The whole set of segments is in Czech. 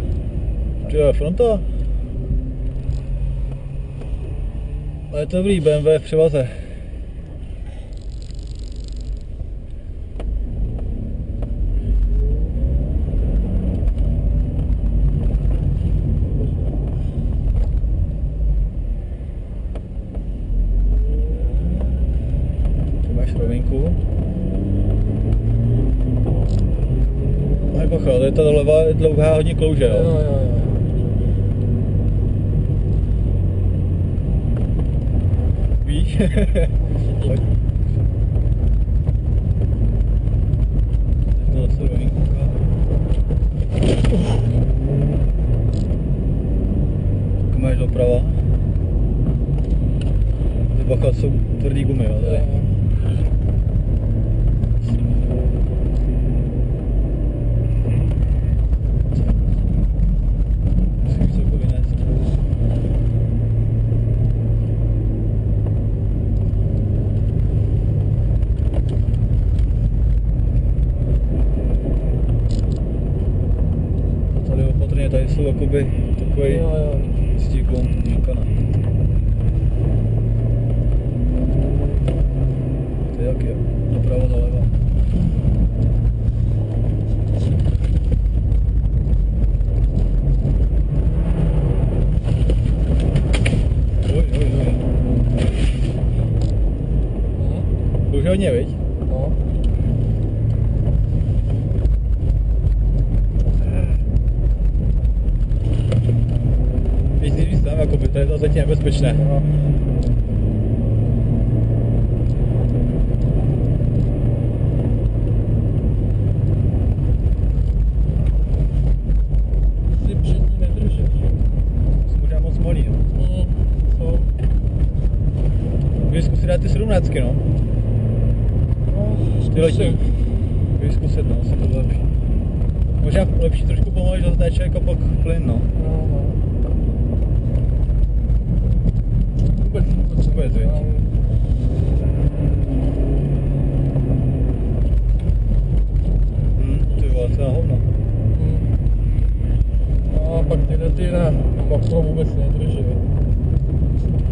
teda? To je fronta. Ale je to dobrý BMW v převaze. Rovinku. Bacha, tady ta doleva je dlouhá, hodně klouže, jo? Jo. Víš? No, co rovinku. Tak máš doprava. Bacha, jsou tvrdý gumy, jo? Tady. Tady jsou jakoby takový stíklon, šikana. To je jak je, doprava doleva. Oj. To už je hodně, viď? No. Víc tam, jakoby, to je to zatím nebezpečné. No. Si přední nedržet. Jsem možná moc malý, no. Co? Můžeš zkusit dát ty 17, no. No, Ty letí. Můžeš zkusit, no, asi to bylo lepší. Možná lepší trošku pomalej, že zatáče jako pak plyn, no. No. Vůbec, viď? Ty vole, to je hovno. No a pak ty na makro vůbec nedrží.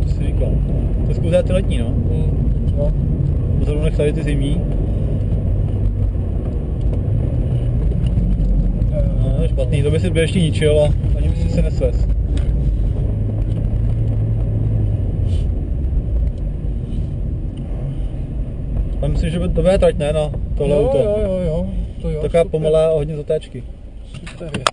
To si říkal. To zkus dát ty letní, no. Jo. Pozor, nech tady ty zimní. No, to je špatný, to by si ještě ničil a ani by si se nesvez. A myslím, že to bude trať, ne, na tohle auto. Jo. To jo. Taková pomalá a hodně zatáčky. Super je.